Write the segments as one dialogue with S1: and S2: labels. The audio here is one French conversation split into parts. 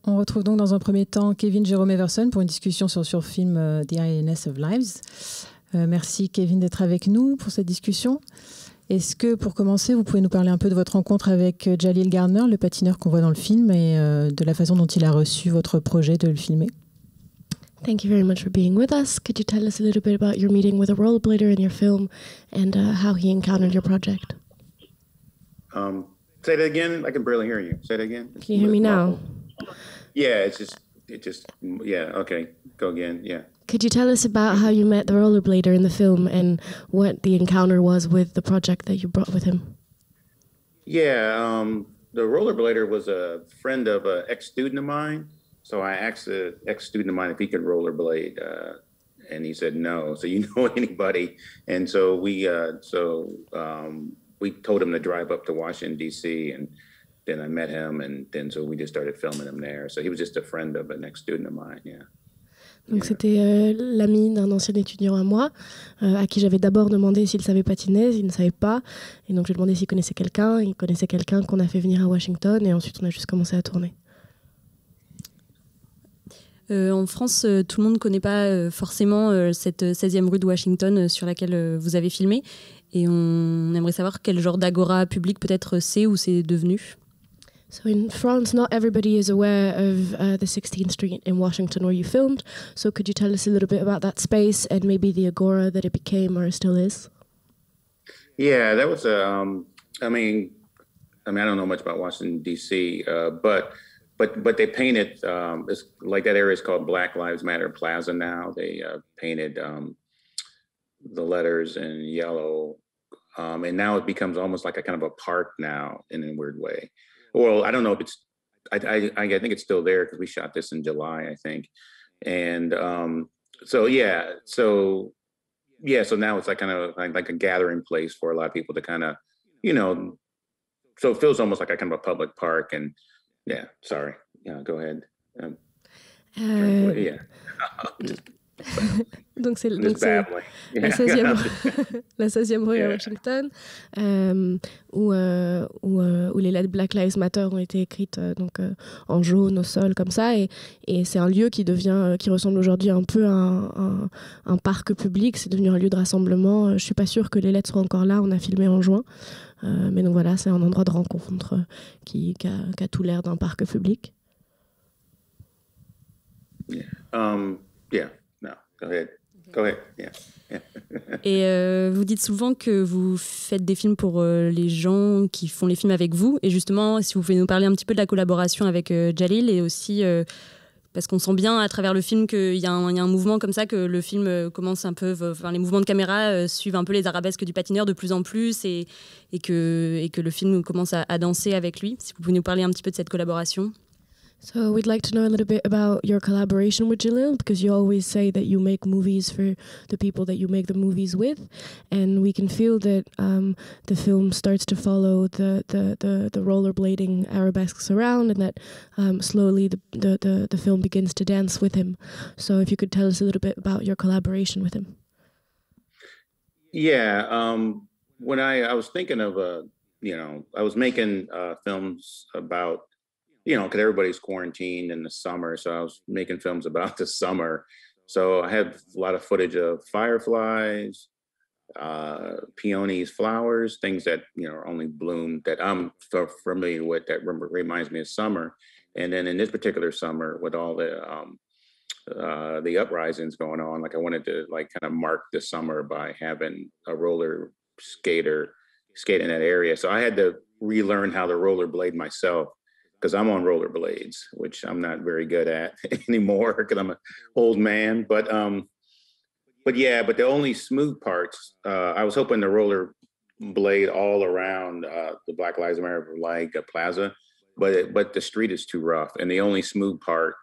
S1: On retrouve donc dans un premier temps Kevin Jérôme Everson pour une discussion sur le film The INS of Lives. Merci Kevin d'être avec nous pour cette discussion. Est-ce que pour commencer, vous pouvez nous parler un peu de votre rencontre avec Jalil Gardner, le patineur qu'on voit dans le film, et de la façon dont il a reçu votre projet de le filmer?
S2: Thank you very much for being with us. Could you tell us a little bit about your meeting with a rollerblader in your film and how he encountered your project?
S3: Say that again. I can barely hear you. Say that again.
S2: Can you hear me now?
S3: Yeah, yeah, okay. Go again, yeah.
S2: Could you tell us about how you met the rollerblader in the film and what the encounter was with the project that you brought with him?
S3: Yeah, the rollerblader was a friend of an ex-student of mine. So I asked the ex-student of mine if he could rollerblade, and he said no. So you know anybody? And so we told him to drive up to Washington, D.C., and then I met him, and then so we just started filming him there. So he was just a friend of an ex-student of mine, yeah.
S2: Donc c'était l'ami d'un ancien étudiant à moi, à qui j'avais d'abord demandé s'il savait patiner, il ne savait pas. Et donc j'ai demandé s'il connaissait quelqu'un. Il connaissait quelqu'un qu'on a fait venir à Washington, et ensuite on a juste commencé à tourner.
S4: En France, tout le monde ne connaît pas forcément cette 16e rue de Washington sur laquelle vous avez filmé. Et on aimerait savoir quel genre d'agora public peut-être c'est ou c'est devenu.
S2: So in France, not everybody is aware of the 16th Street in Washington where you filmed. So could you tell us a little bit about that space and maybe the agora that it became or still is?
S3: Yeah, that was I mean, I don't know much about Washington D.C., but they painted. It's like that area is called Black Lives Matter Plaza now. They painted the letters in yellow, and now it becomes almost like a kind of a park now in a weird way. Well, I don't know if it's. I think it's still there because we shot this in July, I think, and so now it's like kind of like a gathering place for a lot of people to kind of, so it feels almost like a kind of a public park. And yeah, sorry, go ahead. Yeah.
S2: Donc c'est la 16e rue à Washington, où les lettres Black Lives Matter ont été écrites en jaune au sol comme ça, et c'est un lieu qui ressemble aujourd'hui un peu à un parc public. C'est devenu un lieu de rassemblement. Je suis pas sûre que les lettres soient encore là. On a filmé en juin, mais donc voilà, c'est un endroit de rencontre qui a tout l'air d'un parc public.
S3: Yeah. Go ahead. Yeah.
S4: Et vous dites souvent que vous faites des films pour les gens qui font les films avec vous. Et justement, si vous pouvez nous parler un petit peu de la collaboration avec Jalil, et aussi parce qu'on sent bien à travers le film qu'il y a un mouvement comme ça, que le film commence un peu, les mouvements de caméra suivent un peu les arabesques du patineur de plus en plus, et que le film commence à danser avec lui. Si vous pouvez nous parler un petit peu de cette collaboration.
S2: So we'd like to know a little bit about your collaboration with Jalil, because you always say that you make movies for the people that you make the movies with, and we can feel that the film starts to follow the rollerblading arabesques around, and that slowly the film begins to dance with him. So if you could tell us a little bit about your collaboration with him.
S3: Yeah, when I was thinking of I was making films about, because everybody's quarantined in the summer. So I was making films about the summer. So I had a lot of footage of fireflies, peonies, flowers, things that, only bloom that I'm so familiar with, that reminds me of summer. And then in this particular summer, with all the uprisings going on, like I wanted to kind of mark the summer by having a roller skater skate in that area. So I had to relearn how to rollerblade myself, because I'm on rollerblades, which I'm not very good at anymore because I'm an old man. But the only smooth parts, I was hoping to rollerblade all around the Black Lives Matter plaza, but the street is too rough, and the only smooth part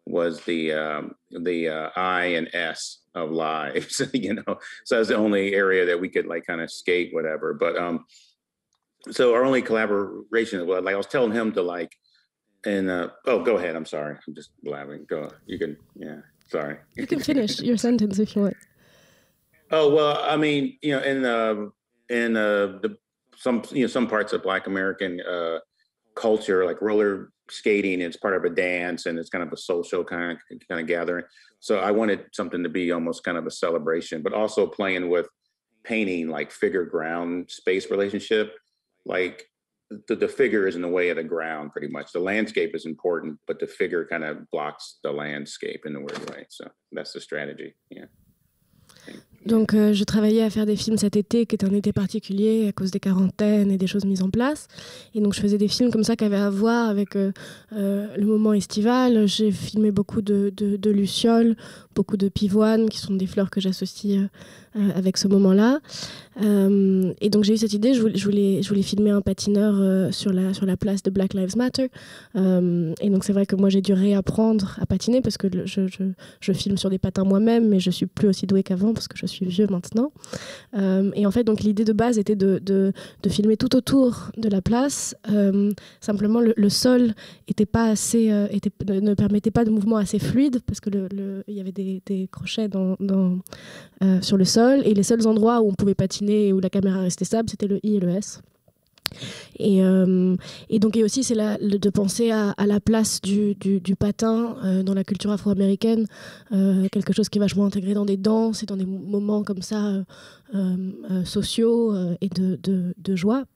S3: was the I and S of lives, So that's the only area that we could kind of skate, whatever. But so our only collaboration was I was telling him to go ahead. I'm sorry. I'm just blabbing. Go. You can. Yeah. Sorry.
S2: You can finish your sentence if you want.
S3: Oh well, I mean, in some parts of Black American culture, like roller skating is part of a dance and it's kind of a social kind of gathering. So I wanted something to be almost kind of a celebration, but also playing with painting, like figure ground space relationship. Like the figure is in the way of the ground pretty much. The landscape is important, but the figure kind of blocks the landscape in a weird way. So that's the strategy. Yeah.
S2: Donc je travaillais à faire des films cet été qui était un été particulier à cause des quarantaines et des choses mises en place, et donc je faisais des films comme ça qui avaient à voir avec le moment estival. J'ai filmé beaucoup de lucioles, beaucoup de pivoines qui sont des fleurs que j'associe avec ce moment-là, et donc j'ai eu cette idée, je voulais filmer un patineur sur la place de Black Lives Matter, et donc c'est vrai que moi j'ai dû réapprendre à patiner parce que je filme sur des patins moi-même, mais je suis plus aussi douée qu'avant parce que je suis vieux maintenant, et en fait donc l'idée de base était de filmer tout autour de la place, simplement le sol était pas assez, ne permettait pas de mouvement assez fluide parce que il y avait des crochets sur le sol, et les seuls endroits où on pouvait patiner et où la caméra restait stable c'était le I et le S. Et donc et aussi c'est de penser à la place du patin dans la culture afro-américaine, quelque chose qui est vachement intégré dans des danses et dans des moments comme ça sociaux et de joie.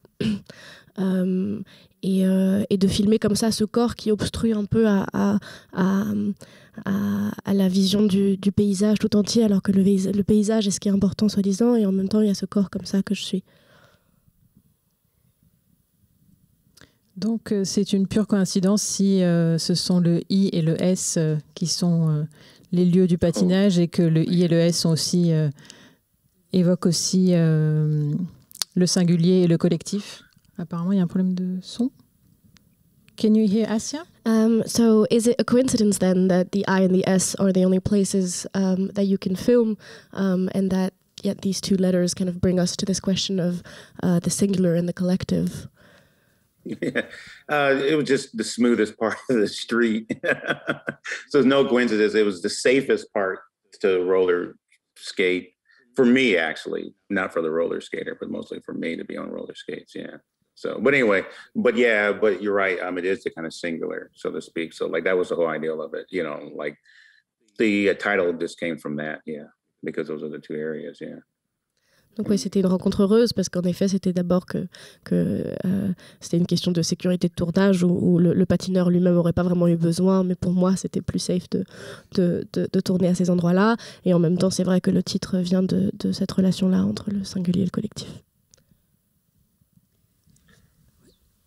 S2: Et de filmer comme ça ce corps qui obstrue un peu à la vision du paysage tout entier, alors que le paysage est ce qui est important soi-disant, et en même temps il y a ce corps comme ça que je suis.
S1: Donc c'est une pure coïncidence si ce sont le I et le S qui sont les lieux du patinage, et que le I et le S sont aussi, évoquent aussi le singulier et le collectif. Apparemment, il y a un problème de son. Can you hear Asia?
S2: So is it a coincidence then that the I and the S are the only places that you can film, and that yet these two letters kind of bring us to this question of the singular and the collective?
S3: Yeah. It was just the smoothest part of the street. So it's no coincidence. It was the safest part to roller skate for me, actually, not for the roller skater, but mostly for me to be on roller skates. Yeah. So, but anyway, but you're right. It is the kind of singular, so to speak. So like that was the whole ideal of it, like the title just came from that. Yeah. Because those are the two areas. Yeah.
S2: Donc oui, c'était une rencontre heureuse parce qu'en effet, c'était d'abord que c'était une question de sécurité de tournage où le patineur lui-même n'aurait pas vraiment eu besoin, mais pour moi, c'était plus safe de tourner à ces endroits-là. Et en même temps, c'est vrai que le titre vient de cette relation-là entre le singulier et le collectif.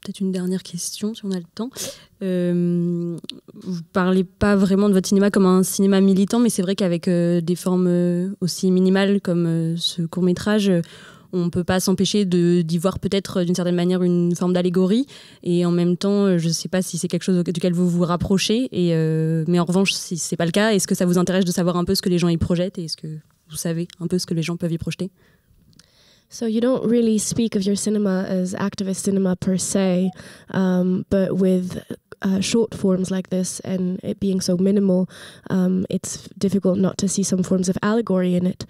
S4: Peut-être une dernière question, si on a le temps. Vous parlez pas vraiment de votre cinéma comme un cinéma militant, mais c'est vrai qu'avec des formes aussi minimales comme ce court-métrage, on peut pas s'empêcher d'y voir peut-être d'une certaine manière une forme d'allégorie. Et en même temps, je sais pas si c'est quelque chose duquel vous vous rapprochez. Mais en revanche, si c'est pas le cas, est-ce que ça vous intéresse de savoir un peu ce que les gens y projettent, et est-ce que vous savez un peu ce que les gens peuvent y projeter?
S2: So you don't really speak of your cinema as activist cinema per se, but with short forms like this and it being so minimal, it's difficult not to see some forms of allegory in it.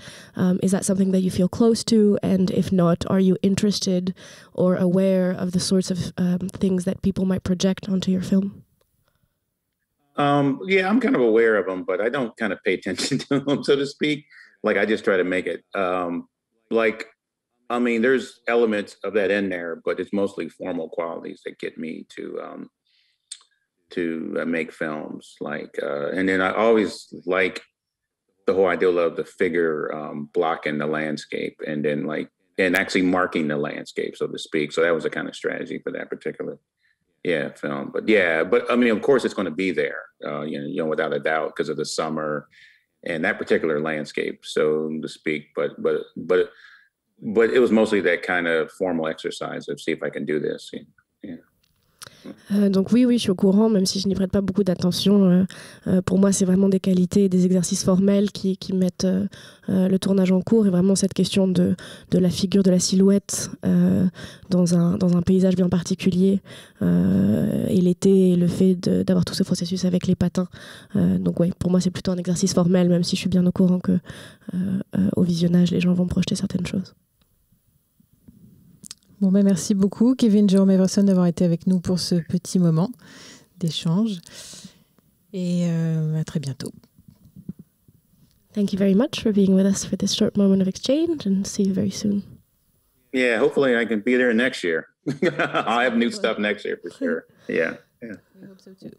S2: Is that something that you feel close to? And if not, are you interested or aware of the sorts of things that people might project onto your film?
S3: Yeah, I'm kind of aware of them, but I don't kind of pay attention to them, so to speak. Like I just try to make it there's elements of that in there, but it's mostly formal qualities that get me to make films. And then I always like the whole idea of the figure blocking the landscape, and then and actually marking the landscape, so to speak. So that was a kind of strategy for that particular film. But of course it's going to be there, without a doubt, because of the summer and that particular landscape, so to speak. But it was mostly that kind of formal exercise of see if I can do this. Yeah.
S2: Donc oui, je suis au courant, même si je n'y prête pas beaucoup d'attention. Pour moi, c'est vraiment des qualités, des exercices formels qui mettent le tournage en cours, et vraiment cette question de la figure, de la silhouette dans un paysage bien particulier, et l'été, et le fait d'avoir tout ce processus avec les patins. Donc oui, pour moi, c'est plutôt un exercice formel, même si je suis bien au courant que au visionnage, les gens vont projeter certaines choses.
S1: Bon, ben merci beaucoup, Kevin Jerome Everson, d'avoir été avec nous pour ce petit moment d'échange. Et à très bientôt.
S2: Thank you very much for being with us for this short moment of exchange, and see you very soon.
S3: Yeah, hopefully I can be there next year. I'll have new stuff next year for sure. Yeah.
S1: We hope so too.